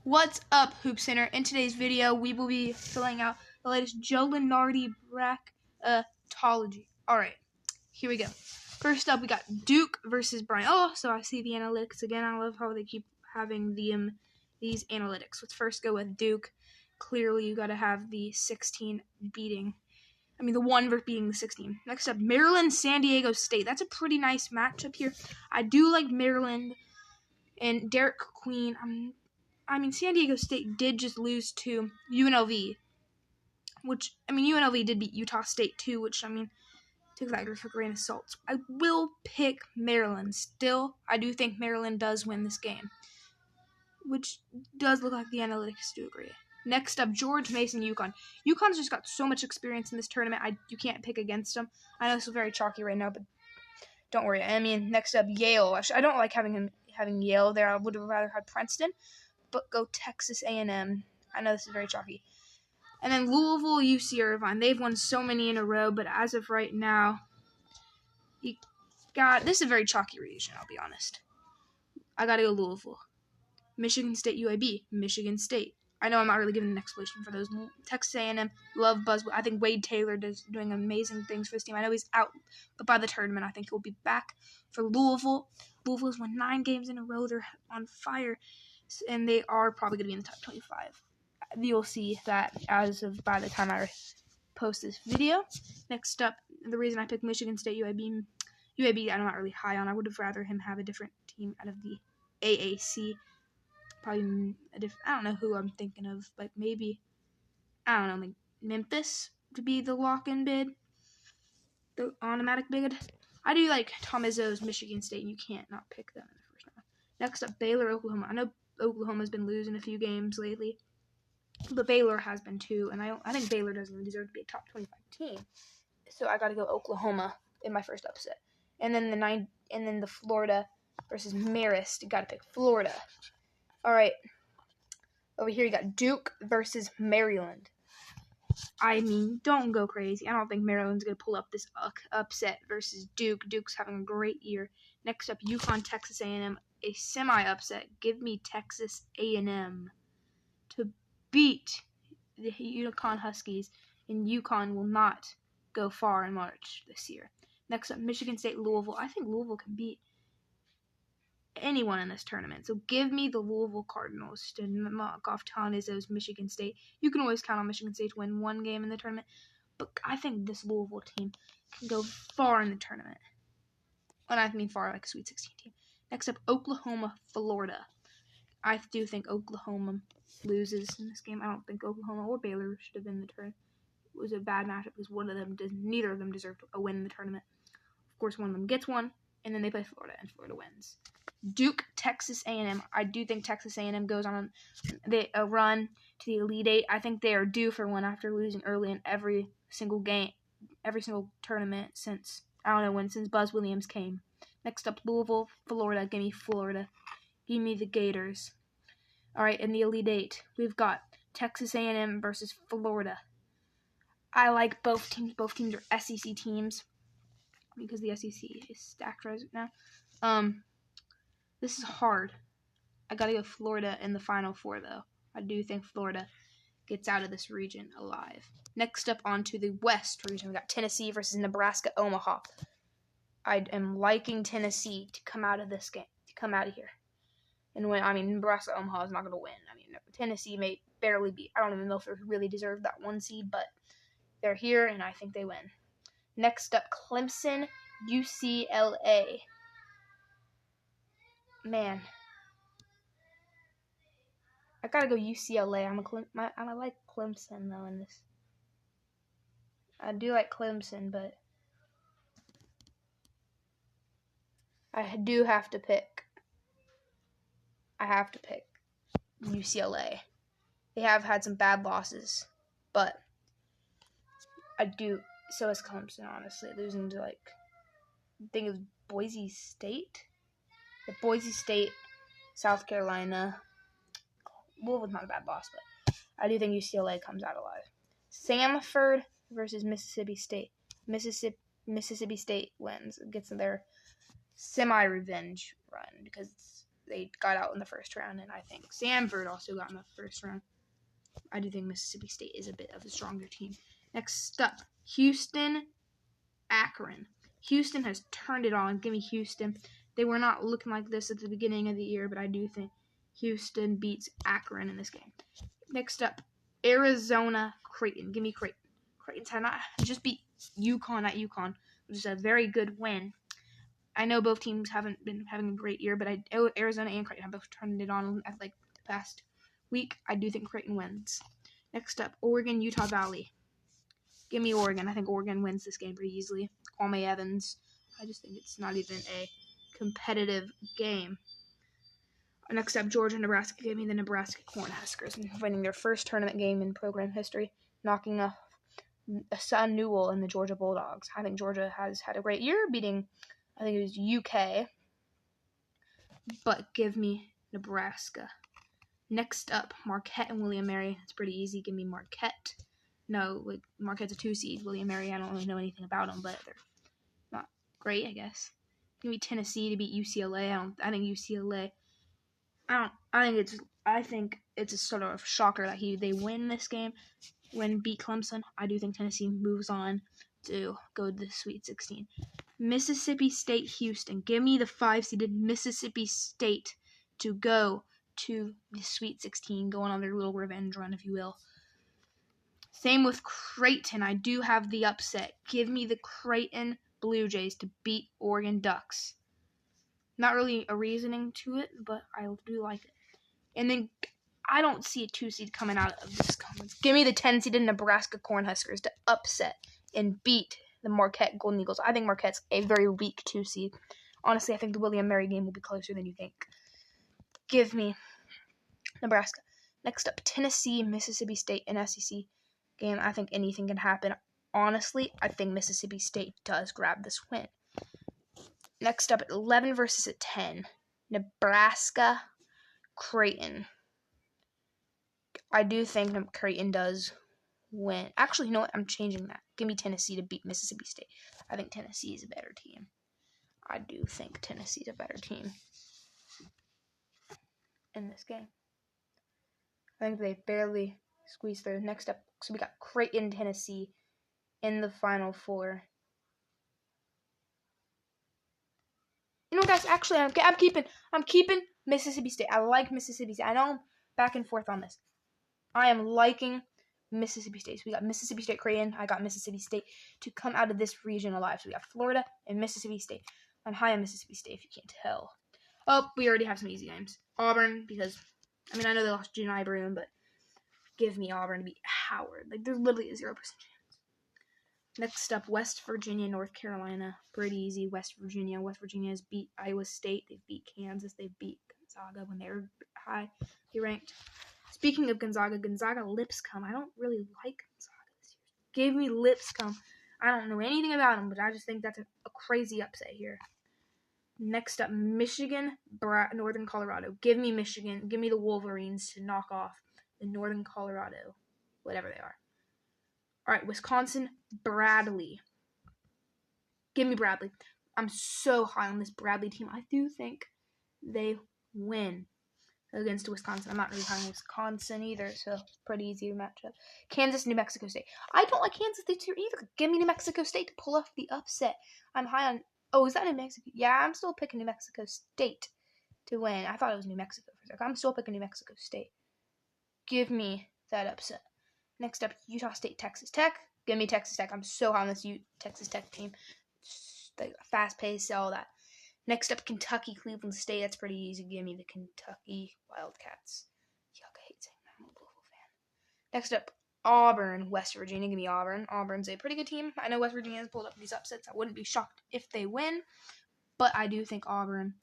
What's up, Hoop Center? In today's video, we will be filling out the latest Joe Lunardi bracketology. Alright, here we go. First up, we got Duke versus Brian. Oh, so I see the analytics again. I love how they keep having these analytics. Let's first go with Duke. Clearly, you got to have the 16 beating. The 1 beating the 16. Next up, Maryland, San Diego State. That's a pretty nice matchup here. I do like Maryland and Derek Queen. San Diego State did just lose to UNLV, which, UNLV did beat Utah State too, which, take that with a grain of salt. I will pick Maryland. Still, I do think Maryland does win this game, which does look like the analytics do agree. Next up, George Mason, UConn. UConn's just got so much experience in this tournament, you can't pick against them. I know it's very chalky right now, but don't worry. Next up, Yale. I don't like having Yale there. I would have rather had Princeton. But go Texas A&M. I know this is very chalky. And then Louisville, UC Irvine. They've won so many in a row, but as of right now, this is a very chalky region, I'll be honest. I gotta go Louisville. Michigan State, UAB. Michigan State. I know I'm not really giving an explanation for those. Texas A&M, love Buzz. I think Wade Taylor is doing amazing things for this team. I know he's out, but by the tournament, I think he'll be back for Louisville. Louisville's won 9 games in a row. They're on fire, and they are probably going to be in the top 25. You'll see that by the time I post this video. Next up, the reason I picked Michigan State, UAB I'm not really high on. I would have rather him have a different team out of the AAC. Probably I don't know who I'm thinking of, but maybe, like Memphis to be the lock-in bid, the automatic bid. I do like Tom Izzo's Michigan State, and you can't not pick them in the first round. Next up, Baylor, Oklahoma. I know Oklahoma's been losing a few games lately, but Baylor has been too, and I think Baylor doesn't even deserve to be a top 25 team. So I got to go Oklahoma in my first upset. And then the Florida versus Marist. Got to pick Florida. All right. Over here you got Duke versus Maryland. Don't go crazy. I don't think Maryland's going to pull up this upset versus Duke. Duke's having a great year. Next up, UConn, Texas A&M. A semi-upset. Give me Texas A&M to beat the UConn Huskies, and UConn will not go far in March this year. Next up, Michigan State, Louisville. I think Louisville can beat anyone in this tournament, so give me the Louisville Cardinals to knock off Tom Izzo's Michigan State. You can always count on Michigan State to win one game in the tournament, but I think this Louisville team can go far in the tournament. And I mean far, like a Sweet 16 team. Next up, Oklahoma, Florida. I do think Oklahoma loses in this game. I don't think Oklahoma or Baylor should have been in the tournament. It was a bad matchup because neither of them deserved a win in the tournament. Of course, one of them gets one, and then they play Florida, and Florida wins. Duke, Texas A&M. I do think Texas A&M goes on a run to the Elite Eight. I think they are due for one after losing early in every single game, every single tournament since Buzz Williams came. Next up, Louisville, Florida. Give me Florida. Give me the Gators. All right, in the Elite Eight, we've got Texas A&M versus Florida. I like both teams. Both teams are SEC teams because the SEC is stacked right now. This is hard. I gotta go Florida in the Final Four, though. I do think Florida gets out of this region alive. Next up, on to the West region. We got Tennessee versus Nebraska, Omaha. I am liking Tennessee to come out of this game, to come out of here and win. Nebraska, Omaha is not going to win. Tennessee may barely beat. I don't even know if they really deserve that 1 seed, but they're here, and I think they win. Next up, Clemson, UCLA. Man, I gotta go UCLA. I like Clemson though in this. I do like Clemson, but I do have to pick. I have to pick UCLA. They have had some bad losses, but I do. So is Clemson, honestly, losing to I think it was Boise State. Boise State, South Carolina. Louisville's not a bad loss, but I do think UCLA comes out alive. Samford versus Mississippi State. Mississippi State wins, gets their semi-revenge run because they got out in the first round, and I think Samford also got in the first round. I do think Mississippi State is a bit of a stronger team. Next up, Houston, Akron. Houston has turned it on. Give me Houston. They were not looking like this at the beginning of the year, but I do think Houston beats Akron in this game. Next up, Arizona, Creighton. Give me Creighton. Creighton's had not just beat UConn at UConn, which is a very good win. I know both teams haven't been having a great year, but Arizona and Creighton have both turned it on at like the past week. I do think Creighton wins. Next up, Oregon, Utah Valley. Give me Oregon. I think Oregon wins this game pretty easily. Kwame Evans. I just think it's not even a competitive game. Next up, Georgia, Nebraska. Give me the Nebraska Cornhuskers winning their first tournament game in program history, knocking off Sun Newell and the Georgia Bulldogs. I think Georgia has had a great year, beating, I think it was UK. But give me Nebraska. Next up, Marquette and William Mary. It's pretty easy. Give me Marquette. No, Marquette's a 2 seed. William Mary, I don't really know anything about them, but they're not great, I guess. Give me Tennessee to beat UCLA. I think UCLA. I think it's a sort of shocker that they win this game. Beat Clemson. I do think Tennessee moves on to go to the Sweet 16. Mississippi State, Houston. Give me the 5-seeded Mississippi State to go to the Sweet 16, going on their little revenge run, if you will. Same with Creighton. I do have the upset. Give me the Creighton Blue Jays to beat Oregon Ducks. Not really a reasoning to it, but I do like it. And then I don't see a 2-seed coming out of this conference. Give me the 10-seeded Nebraska Cornhuskers to upset and beat the Marquette Golden Eagles. I think Marquette's a very weak 2-seed. Honestly, I think the William Mary game will be closer than you think. Give me Nebraska. Next up, Tennessee, Mississippi State, and SEC game. I think anything can happen. Honestly, I think Mississippi State does grab this win. Next up, at 11 versus at 10, Nebraska, Creighton. I do think Creighton does win. Actually, you know what? I'm changing that. Give me Tennessee to beat Mississippi State. I think Tennessee is a better team. I do think Tennessee is a better team in this game. I think they barely squeezed through. Next up, so we got Creighton, Tennessee in the Final Four. You know, guys, actually, I'm keeping Mississippi State. I like Mississippi State. I know I'm back and forth on this. I am liking Mississippi State. So we got Mississippi State, Creighton. I got Mississippi State to come out of this region alive. So we got Florida and Mississippi State. I'm high on Mississippi State, if you can't tell. Oh, we already have some easy games. Auburn, because, I know they lost Jani Broome, but give me Auburn to beat Howard. Like, there's literally a 0% chance. Next up, West Virginia, North Carolina. Pretty easy. West Virginia has beat Iowa State. They've beat Kansas. They've beat Gonzaga when they were highly ranked. Speaking of Gonzaga Lipscomb. I don't really like Gonzaga this year. Give me Lipscomb. I don't know anything about them, but I just think that's a crazy upset here. Next up, Michigan, Northern Colorado. Give me Michigan. Give me the Wolverines to knock off the Northern Colorado, whatever they are. All right, Wisconsin, Bradley. Give me Bradley. I'm so high on this Bradley team. I do think they win against Wisconsin. I'm not really high on Wisconsin either, so pretty easy matchup. Kansas, New Mexico State. I don't like Kansas this year either. Give me New Mexico State to pull off the upset. I'm high on... Oh, is that New Mexico? Yeah, I'm still picking New Mexico State to win. I thought it was New Mexico for a second. I'm still picking New Mexico State. Give me that upset. Next up, Utah State, Texas Tech. Give me Texas Tech. I'm so high on this Texas Tech team. Fast-paced, all that. Next up, Kentucky, Cleveland State. That's pretty easy. Give me the Kentucky Wildcats. Yuck, I hate saying that. I'm a Louisville fan. Next up, Auburn, West Virginia. Give me Auburn. Auburn's a pretty good team. I know West Virginia has pulled up these upsets. I wouldn't be shocked if they win, but I do think Auburn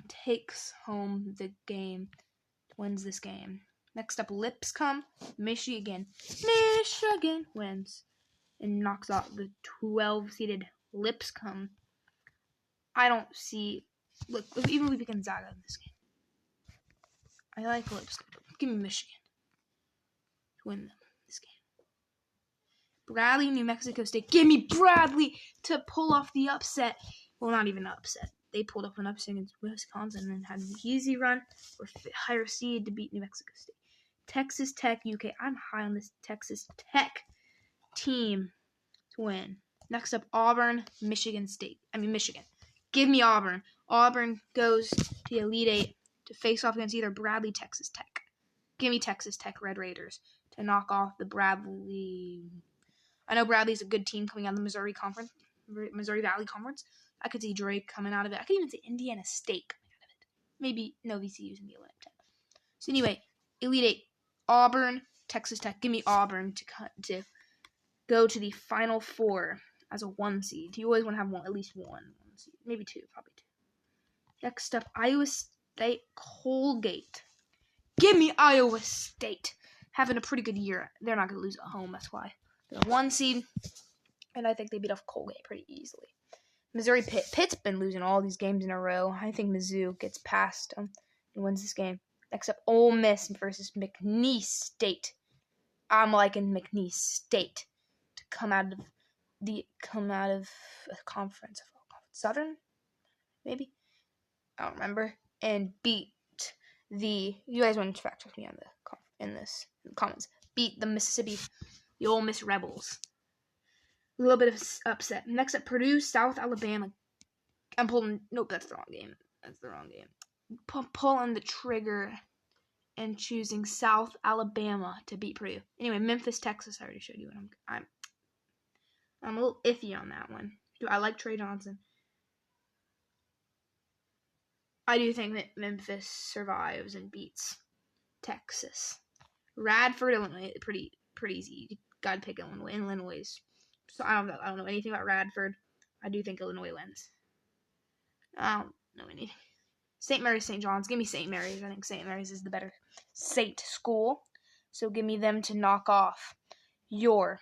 takes home the game, wins this game. Next up, Lipscomb, Michigan. Michigan wins and knocks out the 12-seeded Lipscomb. I don't see... Look, even we Gonzaga in this game. I like Lipscomb. Give me Michigan to win this game. Bradley, New Mexico State. Give me Bradley to pull off the upset. Well, not even an upset. they pulled up an upset against Wisconsin and had an easy run for higher seed to beat New Mexico State. Texas Tech, UK. I'm high on this Texas Tech team to win. Next up, Auburn, Michigan. Give me Auburn. Auburn goes to the Elite Eight to face off against either Bradley, Texas Tech. Give me Texas Tech Red Raiders to knock off the Bradley. I know Bradley's a good team coming out of the Missouri Valley Conference. I could see Drake coming out of it. I could even see Indiana State coming out of it. Maybe no VCU's in the 11 10. So anyway, Elite Eight, Auburn, Texas Tech. Give me Auburn to go to the Final Four as a 1 seed. You always want to have at least one seed, maybe 2, probably 2. Next up, Iowa State, Colgate. Give me Iowa State. Having a pretty good year. They're not going to lose at home. That's why. They're a 1 seed. And I think they beat off Colgate pretty easily. Missouri Pitt. Pitt's been losing all these games in a row. I think Mizzou gets past them and wins this game. Next up, Ole Miss versus McNeese State. I'm liking McNeese State to come out of a conference. Southern? Maybe? I don't remember. And beat you guys want to fact check me on in the comments. Beat the Ole Miss Rebels. A little bit of upset. Next up, Purdue, South Alabama. Nope, that's the wrong game. Pulling the trigger and choosing South Alabama to beat Purdue. Anyway, Memphis, Texas. I already showed you what I'm a little iffy on that one. I like Trey Johnson. I do think that Memphis survives and beats Texas. Radford, Illinois, pretty easy. You gotta pick Illinois. So I don't know anything about Radford. I do think Illinois wins. I don't know anything. St. Mary's, St. John's. Give me St. Mary's. I think St. Mary's is the better state school. So give me them to knock off your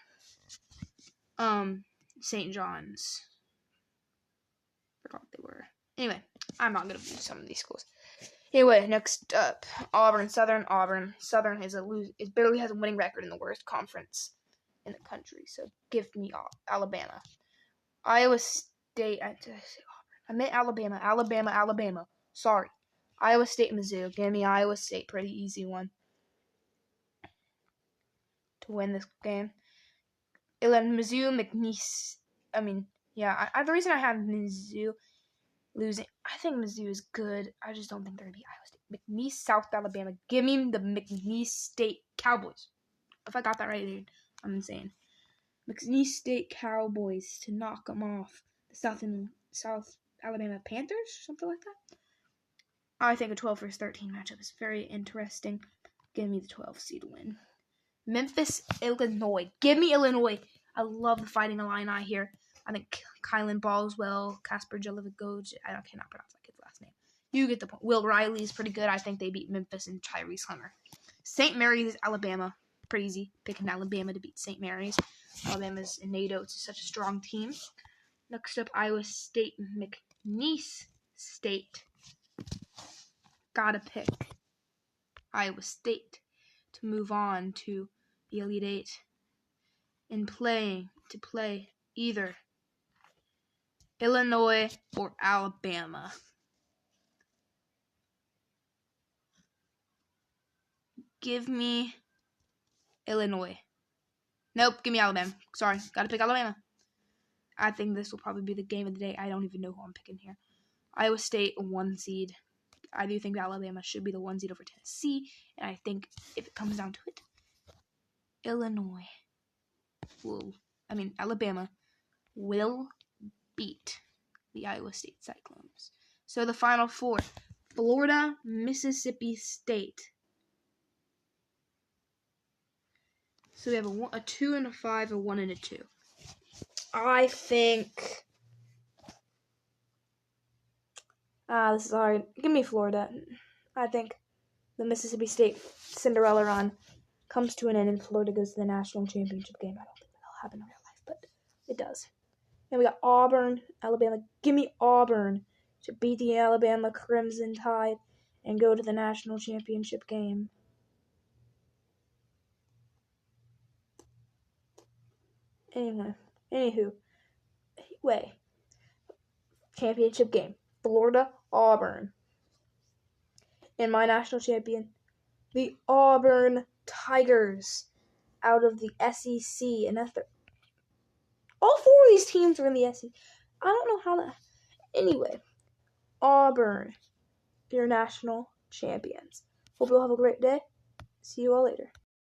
St. John's. Forgot what they were. Anyway, I'm not gonna lose some of these schools. Anyway, next up, Auburn, Southern. Southern barely has a winning record in the worst conference in the country. So give me Alabama. Iowa State. I meant Alabama. Alabama. Sorry. Iowa State, Mizzou. Give me Iowa State. Pretty easy one to win this game. Mizzou, McNeese. The reason I have Mizzou losing, I think Mizzou is good. I just don't think they're going to beat Iowa State. McNeese, South Alabama. Give me the McNeese State Cowboys. If I got that right, dude, I'm insane. McNeese State Cowboys to knock them off. The South Alabama Panthers, something like that. I think a 12 versus 13 matchup is very interesting. Give me the 12 seed win. Memphis, Illinois. Give me Illinois. I love the Fighting Illini here. I think Kylan Boswell, Casper Jelivogoge. I cannot pronounce that kid's last name. You get the point. Will Riley is pretty good. I think they beat Memphis and Tyrese Hunter. St. Mary's, Alabama. Pretty easy. Picking Alabama to beat St. Mary's. Alabama's in NATO. It's such a strong team. Next up, Iowa State, McNeese State. Gotta pick Iowa State to move on to the Elite Eight and play either Illinois or Alabama. Give me Illinois. Nope, give me Alabama. Sorry, gotta pick Alabama. I think this will probably be the game of the day. I don't even know who I'm picking here. Iowa State, 1 seed. I do think Alabama should be the 1 seed over Tennessee. And I think if it comes down to it, Alabama will beat the Iowa State Cyclones. So the Final Four, Florida, Mississippi State. So we have a 2 and a 5, a 1 and a 2. I think this is hard. Give me Florida. I think the Mississippi State Cinderella run comes to an end and Florida goes to the national championship game. I don't think that'll happen in real life, but it does. And we got Auburn, Alabama. Give me Auburn to beat the Alabama Crimson Tide and go to the national championship game. Anywho, championship game. Florida Auburn. And my national champion, the Auburn Tigers, out of the SEC. And all 4 of these teams are in the SEC. I don't know how that. Anyway, Auburn, your national champions. Hope you'll have a great day. See you all later.